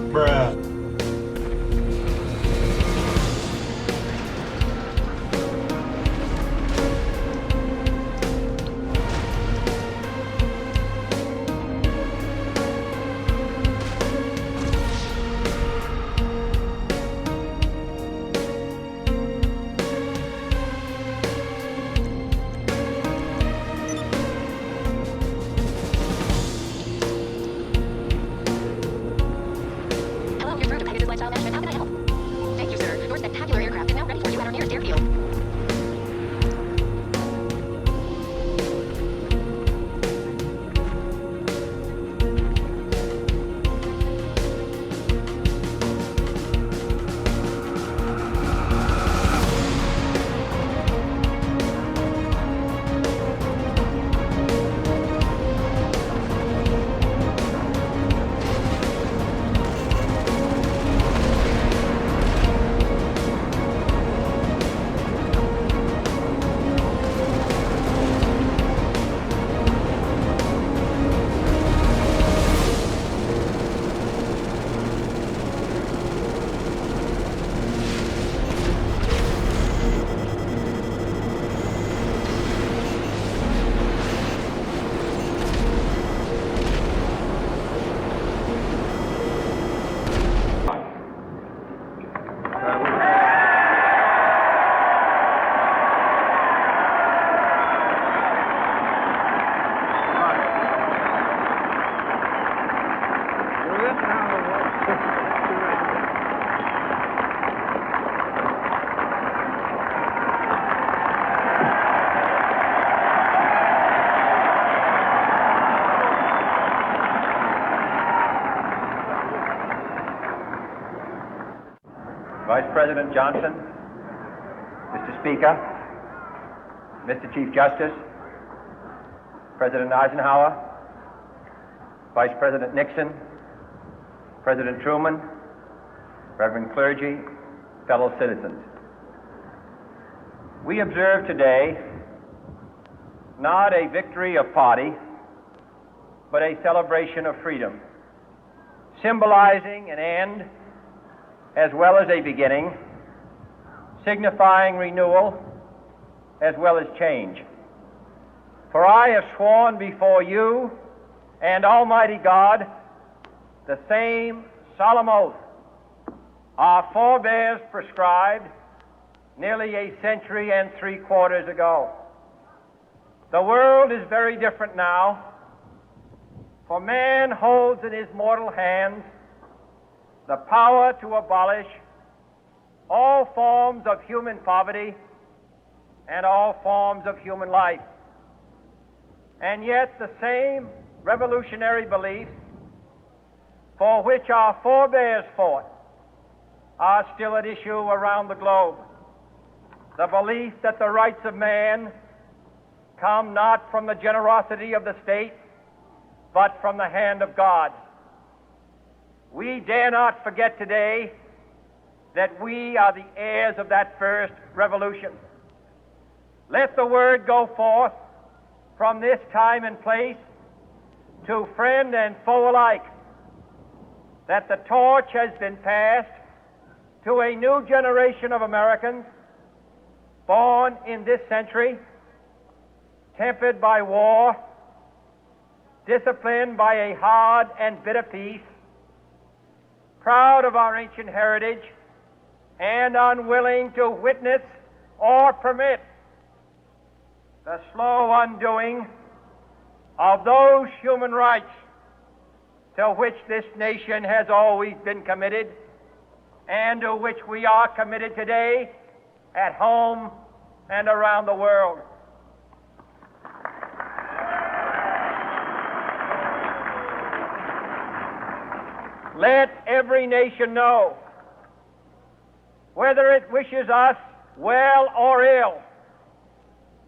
Bruh. Hello, you're through to Pegasus Lifestyle Management. How can I help? Thank you, sir. Your spectacular aircraft is now ready for you at our nearest airfield. Vice President Johnson, Mr. Speaker, Mr. Chief Justice, President Eisenhower, Vice President Nixon, President Truman, Reverend clergy, fellow citizens. We observe today not a victory of party, but a celebration of freedom, symbolizing an end as well as a beginning, signifying renewal as well as change. For I have sworn before you and Almighty God the same solemn oath our forebears prescribed nearly a century and 3/4 ago. The world is very different now, for man holds in his mortal hands the power to abolish all forms of human poverty and all forms of human life. And yet the same revolutionary beliefs for which our forebears fought are still at issue around the globe. The belief that the rights of man come not from the generosity of the state, but from the hand of God. We dare not forget today that we are the heirs of that first revolution. Let the word go forth from this time and place to friend and foe alike that the torch has been passed to a new generation of Americans born in this century, tempered by war, disciplined by a hard and bitter peace, proud of our ancient heritage, and unwilling to witness or permit the slow undoing of those human rights to which this nation has always been committed and to which we are committed today at home and around the world. Let every nation know, whether it wishes us well or ill,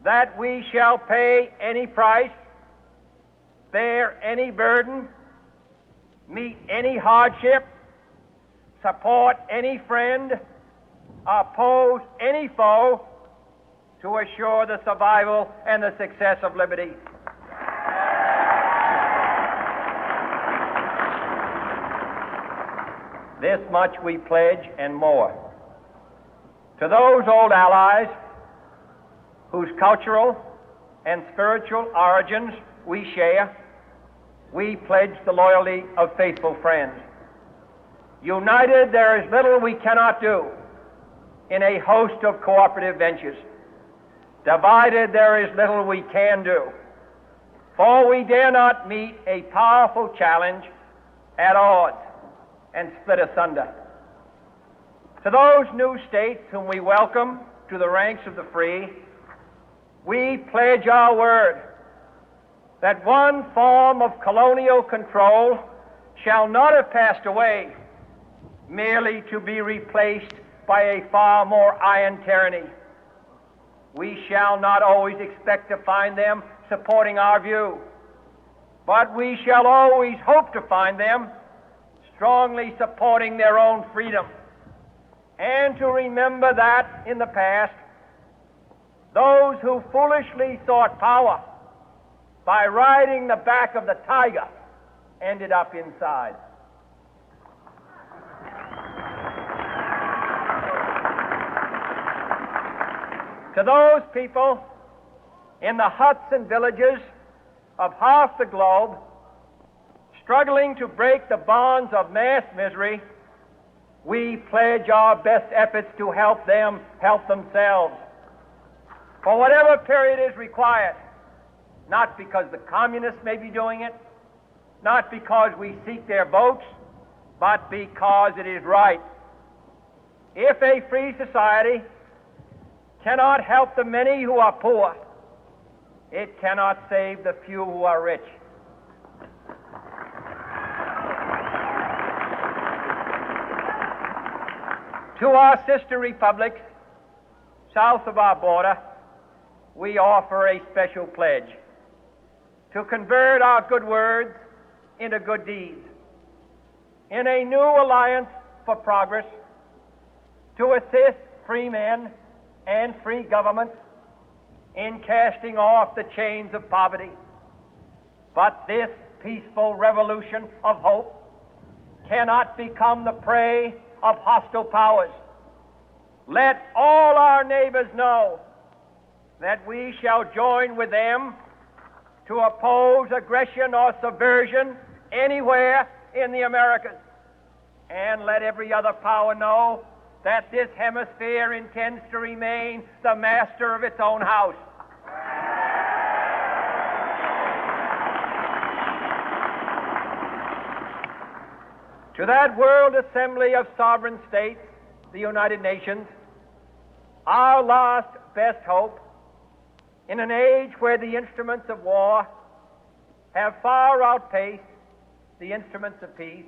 that we shall pay any price, bear any burden, meet any hardship, support any friend, oppose any foe to assure the survival and the success of liberty. This much we pledge and more. To those old allies whose cultural and spiritual origins we share, we pledge the loyalty of faithful friends. United, there is little we cannot do in a host of cooperative ventures. Divided, there is little we can do, for we dare not meet a powerful challenge at odds and split asunder. To those new states whom we welcome to the ranks of the free, we pledge our word that one form of colonial control shall not have passed away, merely to be replaced by a far more iron tyranny. We shall not always expect to find them supporting our view, but we shall always hope to find them strongly supporting their own freedom, and to remember that in the past, those who foolishly sought power by riding the back of the tiger ended up inside. To those people in the huts and villages of half the globe struggling to break the bonds of mass misery, we pledge our best efforts to help them help themselves for whatever period is required, not because the communists may be doing it, not because we seek their votes, but because it is right. If a free society cannot help the many who are poor, it cannot save the few who are rich. To our sister republics south of our border, we offer a special pledge to convert our good words into good deeds, in a new alliance for progress, to assist free men and free governments in casting off the chains of poverty. But this peaceful revolution of hope cannot become the prey of hostile powers. Let all our neighbors know that we shall join with them to oppose aggression or subversion anywhere in the Americas. And let every other power know that this hemisphere intends to remain the master of its own house. To that World Assembly of Sovereign States, the United Nations, our last best hope, in an age where the instruments of war have far outpaced the instruments of peace,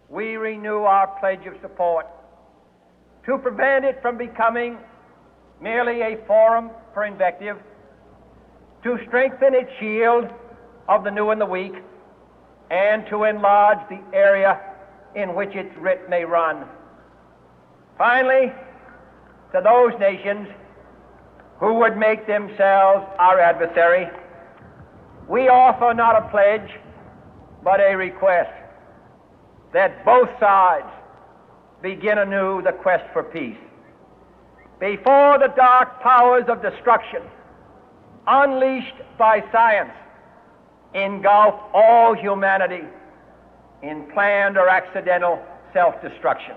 we renew our pledge of support to prevent it from becoming merely a forum for invective, to strengthen its shield of the new and the weak, and to enlarge the area in which its writ may run. Finally, to those nations who would make themselves our adversary, we offer not a pledge, but a request that both sides begin anew the quest for peace. Before the dark powers of destruction, unleashed by science, engulf all humanity in planned or accidental self-destruction,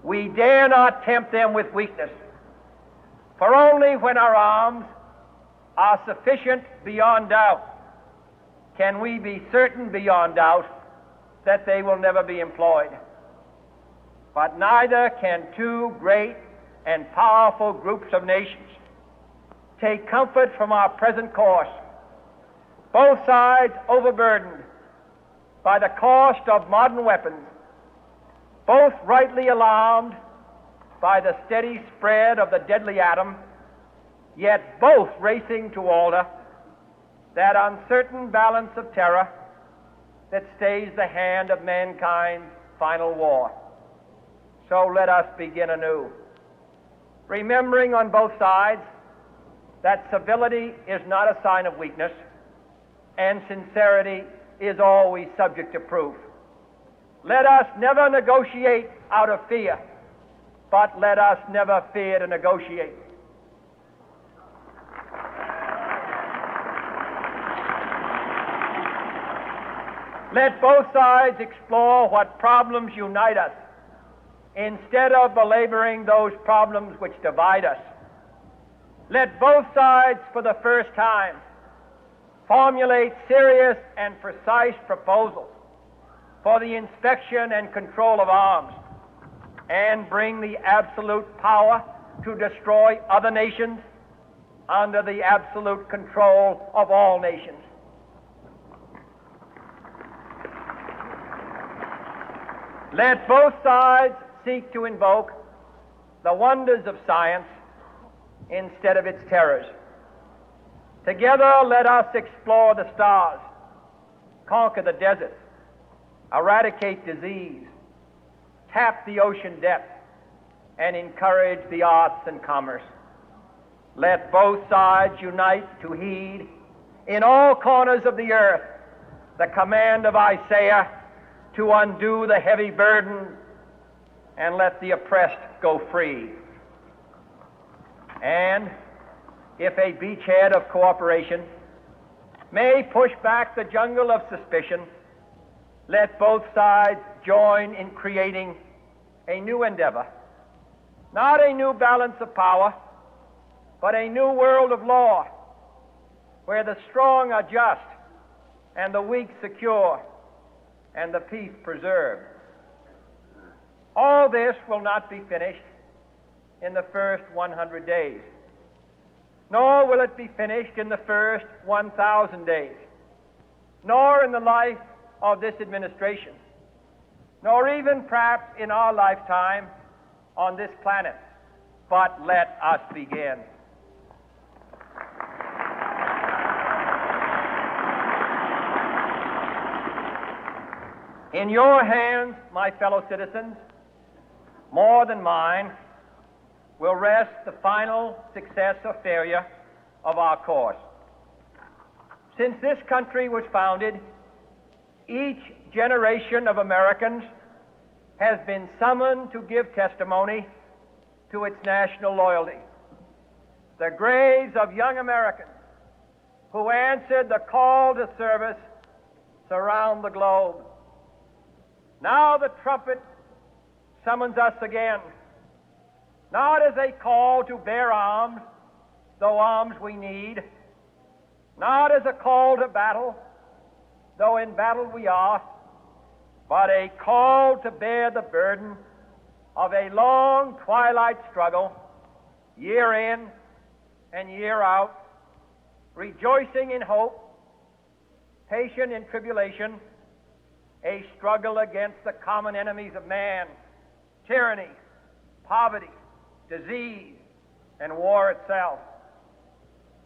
we dare not tempt them with weakness, for only when our arms are sufficient beyond doubt can we be certain beyond doubt that they will never be employed. But neither can two great and powerful groups of nations take comfort from our present course, both sides overburdened by the cost of modern weapons, both rightly alarmed by the steady spread of the deadly atom, yet both racing to alter that uncertain balance of terror that stays the hand of mankind's final war. So let us begin anew, remembering on both sides that civility is not a sign of weakness, and sincerity is always subject to proof. Let us never negotiate out of fear, but let us never fear to negotiate. Let both sides explore what problems unite us, instead of belaboring those problems which divide us. Let both sides, for the first time, formulate serious and precise proposals for the inspection and control of arms, and bring the absolute power to destroy other nations under the absolute control of all nations. Let both sides seek to invoke the wonders of science instead of its terrors. Together, let us explore the stars, conquer the deserts, eradicate disease, tap the ocean depths, and encourage the arts and commerce. Let both sides unite to heed in all corners of the earth the command of Isaiah to undo the heavy burden and let the oppressed go free. And if a beachhead of cooperation may push back the jungle of suspicion, let both sides join in creating a new endeavor, not a new balance of power, but a new world of law, where the strong are just and the weak secure and the peace preserved. All this will not be finished in the first 100 days, nor will it be finished in the first 1,000 days, nor in the life of this administration, nor even perhaps in our lifetime on this planet. But let us begin. In your hands, my fellow citizens, more than mine, will rest the final success or failure of our course. Since this country was founded, each generation of Americans has been summoned to give testimony to its national loyalty. The graves of young Americans who answered the call to service surround the globe. Now the trumpet summons us again, not as a call to bear arms, though arms we need, not as a call to battle, though in battle we are, but a call to bear the burden of a long twilight struggle, year in and year out, rejoicing in hope, patient in tribulation, a struggle against the common enemies of man, tyranny, poverty, disease, and war itself.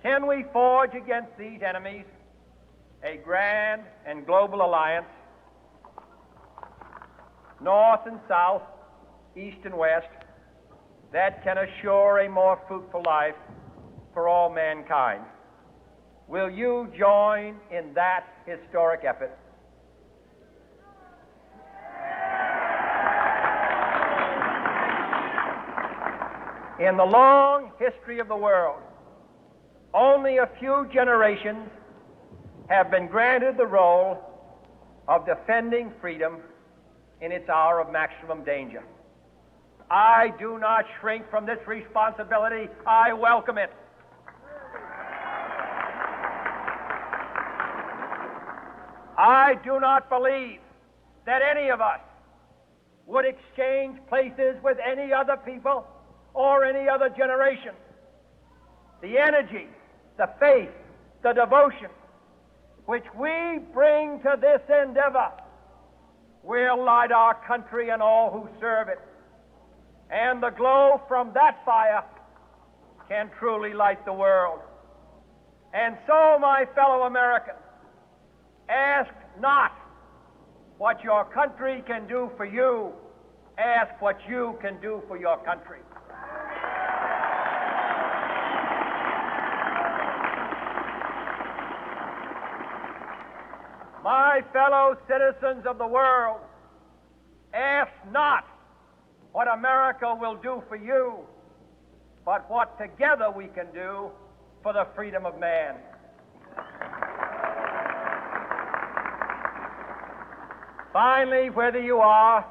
Can we forge against these enemies a grand and global alliance, north and south, east and west, that can assure a more fruitful life for all mankind? Will you join in that historic effort? In the long history of the world, only a few generations have been granted the role of defending freedom in its hour of maximum danger. I do not shrink from this responsibility. I welcome it. I do not believe that any of us would exchange places with any other people or any other generation. The energy, the faith, the devotion which we bring to this endeavor will light our country and all who serve it. And the glow from that fire can truly light the world. And so, my fellow Americans, ask not what your country can do for you, ask what you can do for your country. My fellow citizens of the world, ask not what America will do for you, but what together we can do for the freedom of man. Finally, whether you are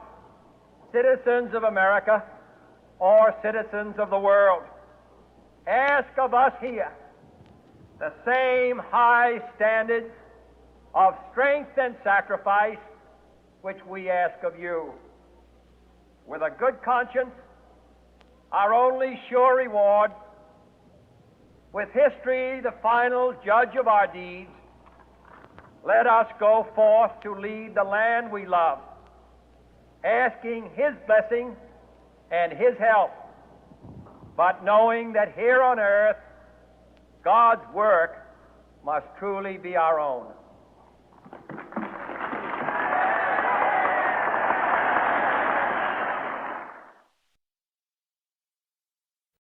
citizens of America or citizens of the world, ask of us here the same high standards of strength and sacrifice which we ask of you. With a good conscience, our only sure reward, with history the final judge of our deeds, let us go forth to lead the land we love, asking His blessing and His help, but knowing that here on earth God's work must truly be our own.